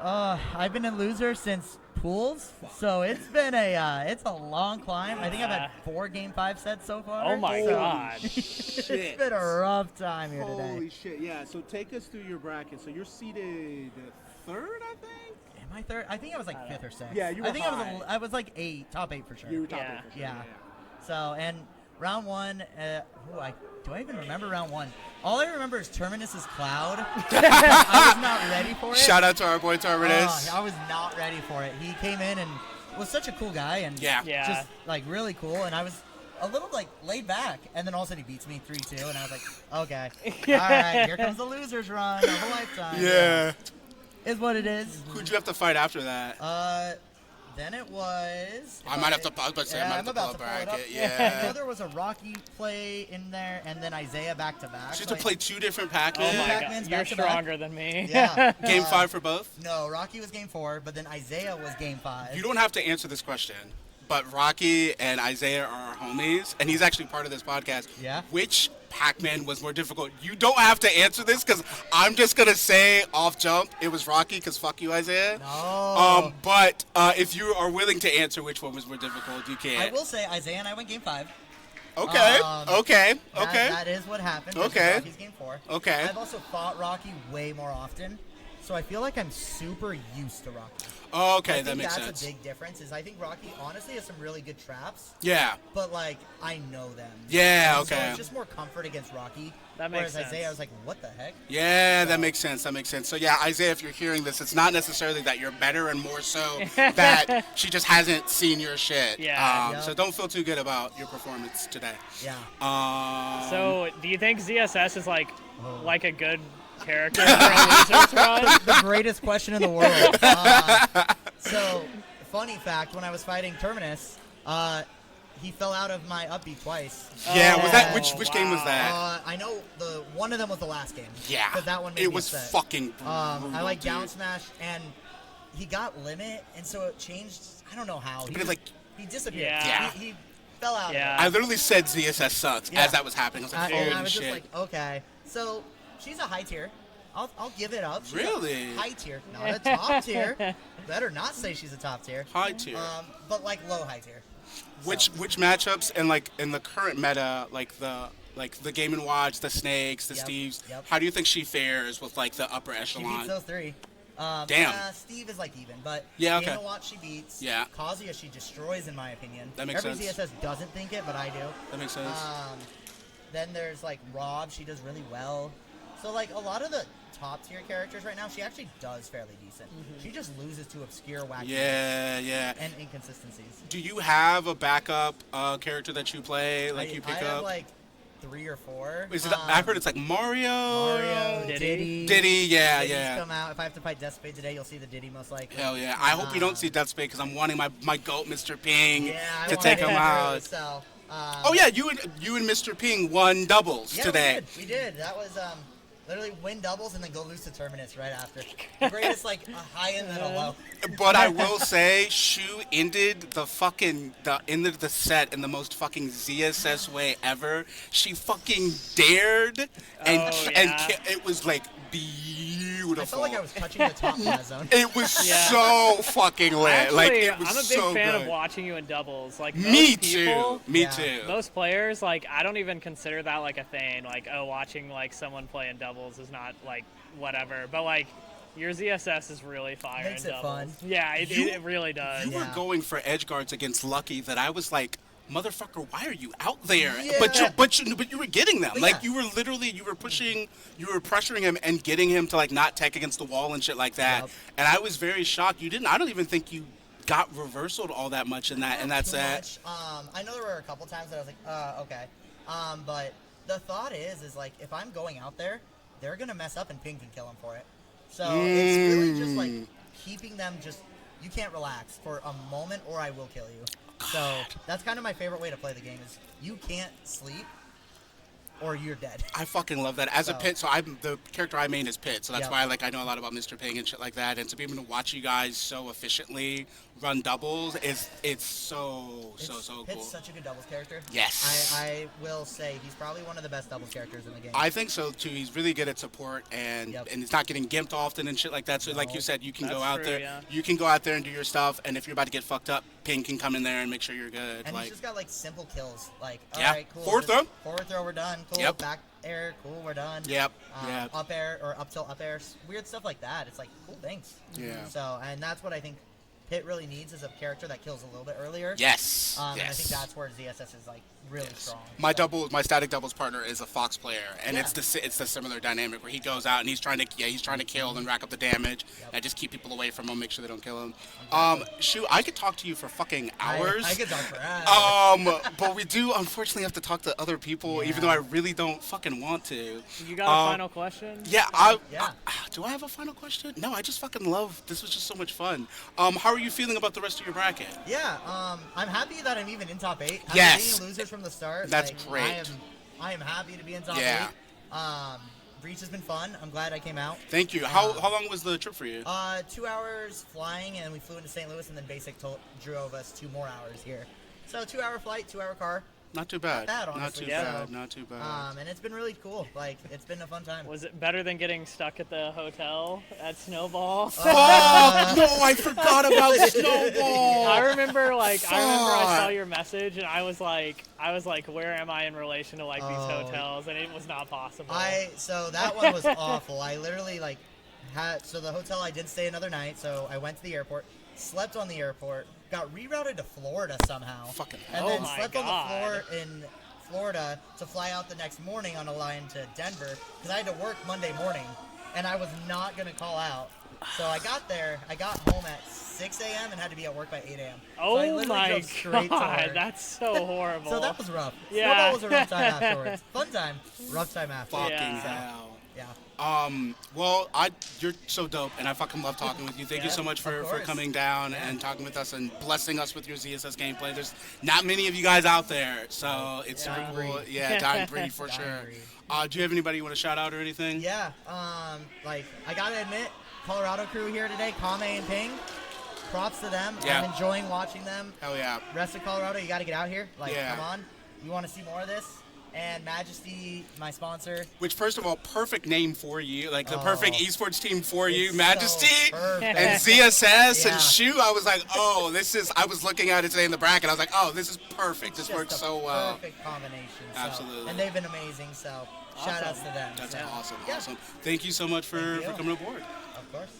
I've been in loser since pools, so it's been it's a long climb. I think I've had 4 Game 5 sets so far. Oh my god. It's been a rough time here today. Holy shit! Yeah. So take us through your bracket. So you're seated third, I think. Am I third? I think I was like 5th or 6th. Yeah, you were I think high. I was like top 8 for sure. You were top Yeah. eight for sure. Yeah. So, and round 1, do I even remember round 1? All I remember is Terminus's Cloud. I was not ready for it. Shout out to our boy Terminus. I was not ready for it. He came in and was such a cool guy and Yeah. just like really cool. And I was a little like laid back. And then all of a sudden he beats me 3-2. And I was like, okay, all right, here comes the loser's run of a lifetime. Yeah. Is what it is. Who'd you have to fight after that? Then it was. I might have to. I was about to say, I might have to pull about a to pull it up. bracket. I Yeah. know there was a Rocky play in there, and then Izaiah back to back. She had to play 2 different Pac-Man. Oh my god. Pac-Man's You're back to back. stronger than me. Yeah. Game 5 for both. No, Rocky was game 4, but then Izaiah was game 5. You don't have to answer this question, but Rocky and Izaiah are homies, and he's actually part of this podcast. Yeah. Which Pac-Man was more difficult? You don't have to answer this because I'm just gonna say off jump it was Rocky because fuck you, Izaiah. No. But if you are willing to answer which one was more difficult, you can. I will say Izaiah and I went game 5. Okay. Okay. That is what happened. versus Okay. Rocky's game 4. Okay. I've also fought Rocky way more often, so I feel like I'm super used to Rocky. Oh, okay, I that think makes that's sense. a big difference. Is I think Rocky honestly has some really good traps, Yeah. but like I know them. Yeah, And so okay. it's just more comfort against Rocky. That makes Whereas sense. Izaiah, I was like, what the heck? Yeah, that makes sense. That makes sense. So yeah, Izaiah, if you're hearing this, it's not necessarily that you're better and more so that she just hasn't seen your shit. Yeah. Yep. So don't feel too good about your performance today. Yeah. So, do you think ZSS is like a good character for a loser's run? The greatest question in the world. So, funny fact, when I was fighting Terminus, he fell out of my upbeat twice. Yeah, was that Oh, which game was wow. that? I know one of them was the last game. Yeah. But that one made it me was upset. fucking I brutal, like down dude. smash, and he got limit, and so it changed. I don't know how. But it, He disappeared. Yeah. He fell out. Yeah. I literally said ZSS sucks Yeah. as that was happening. I was like, And I holy was shit. just like, okay. So she's a high tier. I'll give it up. She's Really? a high tier, not a top tier. Better not say she's a top tier. High tier. But like low high tier. Which matchups and like in the current meta, like the Game and Watch, the Snakes, the Yep, Steves, yep. how do you think she fares with like the upper She echelon? beats those 3. Damn. Steve is like even, but Yeah, Game okay. and Watch she beats. Yeah. Kazuya she destroys in my opinion. That makes Every sense. ZSS doesn't think it, but I do. That makes sense. Then there's like Rob, she does really well. So like a lot of the top tier characters right now, she actually does fairly decent. She just loses to obscure wacky Yeah. and inconsistencies. Do you have a backup character that you play, like you I pick have up? like 3 or 4. Is it? I've heard it's like Mario. Mario, Diddy. Diddy. Yeah, Diddy's yeah. come out. If I have to fight Deathspade today, you'll see the Diddy most likely. Hell yeah! I hope you don't see Death Space because I'm wanting my goat, Mr. Ping, Yeah, I to want take him him too, out. So, Oh yeah, you and Mr. Ping won doubles yeah, today. we did. That was literally win doubles and then go lose to Terminus right after. The greatest like a high and then a low. But I will say, Shu ended the set in the most fucking ZSS way ever. She fucking dared, and Oh, yeah. it was like beautiful. I felt like I was touching the top of that zone. It was Yeah. so fucking lit. Actually, like it was I'm a big so fan good. of watching you in doubles. Like Me most people, too. Me Yeah. too. Most players, like I don't even consider that like a thing. Like, oh, watching like someone play in doubles is not like whatever. But like your ZSS is really fire Makes in it doubles. fun. Yeah, it You- really does. You were Yeah. going for edge guards against Lucky that I was like, motherfucker, why are you out there? Yeah. But you were getting them. But Like yeah. you were literally you were pressuring him and getting him to like not tech against the wall and shit like that. Yep. And I was very shocked. I don't even think you got reversaled all that much in that Not too set. much. I know there were a couple times that I was like, okay. But the thought is like if I'm going out there, they're gonna mess up and Ping can kill him for it. So it's really just like keeping them just. You can't relax for a moment, or I will kill you. So that's kind of my favorite way to play the game is you can't sleep or you're dead. I fucking love that. As a So- Pit, so I'm the character I main is Pit, so that's Yep. why I know a lot about Mr. Ping and shit like that. And to be able to watch you guys so efficiently run doubles it's so cool. Pit's such a good doubles character. Yes. I will say he's probably one of the best doubles characters in the game. I think so too. He's really good at support and Yep. and he's not getting gimped often and shit like that. So like No. you said, you can That's go out true, there. yeah. You can go out there and do your stuff. And if you're about to get fucked up, Ping can come in there and make sure you're good. and like he's just got like simple kills. Like, Yeah. alright, cool. Forward just throw. Forward throw, we're done. Cool. Yep. Back air, cool, we're done. Yep. Yep. Up air or up tilt, up air, weird stuff like that. It's like cool things. Yeah. So, and that's what I think Pit really needs is a character that kills a little bit earlier. Yes. And I yes. think that's where ZSS is like really strong. My So- my static doubles partner is a Fox player, and Yeah. it's the similar dynamic where he goes out and he's trying to kill and rack up the damage, Yep. and just keep people away from him, make sure they don't kill him. Shoot, I could talk to you for fucking hours. I could talk forever. But we do unfortunately have to talk to other people, even Yeah. though I really don't fucking want to. You got a final question? Yeah, Yeah. do I have a final question? No, I just fucking love. This was just so much fun. How are you feeling about the rest of your bracket? Yeah, I'm happy that I'm even in top 8. After Yes. being losers from the start. That's like, great. I am happy to be in top Yeah. 8. Breach has been fun. I'm glad I came out. Thank you. How long was the trip for you? 2 hours flying, and we flew into St. Louis, and then Basic drove us 2 more hours here. So 2-hour flight, 2-hour car. Not too bad. bad, Not honestly, too so, bad. Not too bad. And it's been really cool. Like, it's been a fun time. Was it better than getting stuck at the hotel at Snowball? Fuck! No, I forgot about Snowball. I remember I saw Fuck. your message and I was like, where am I in relation to like these Oh. hotels? And it was not possible. So that one was awful. I literally so the hotel I did stay another night, so I went to the airport, slept on the airport, got rerouted to Florida somehow. Fucking and hell. then Oh my slept on the God. floor in Florida to fly out the next morning on a line to Denver because I had to work Monday morning and I was not going to call out. So I got there, I got home at 6 a.m. and had to be at work by 8 a.m. So I Oh literally my drove straight to god, work. that's so horrible. So that was rough. Yeah. Snowball was a rough time afterwards. Fun time, rough time after. Fucking Yeah. hell. Yeah. Well, you're so dope, and I fucking love talking with you. Thank you Yeah, so much for of course. coming down and talking with us and blessing us with your ZSS gameplay. There's not many of you guys out there, so it's super Dying cool. breed. Yeah, dying breed for Dying sure. breed. Do you have anybody you want to shout out or anything? Yeah, I gotta admit, Colorado crew here today, Kame and Ping, props to them. Yeah. I'm enjoying watching them. Hell yeah. Rest of Colorado, you gotta get out here. Yeah. Come on. You wanna see more of this? And Majesty, my sponsor. Which, first of all, perfect name for you. Like, the Oh. perfect esports team for you. It's Majesty so perfect. and ZSS Yeah. and Shoe. I was like, oh, I was looking at it today in the bracket. I was like, oh, this is perfect. This Just works a so well. Perfect combination. So, Absolutely. And they've been amazing, so shout outs to them. That's So, awesome. yeah, Awesome. Thank you so much for Thank you. coming aboard. Of course.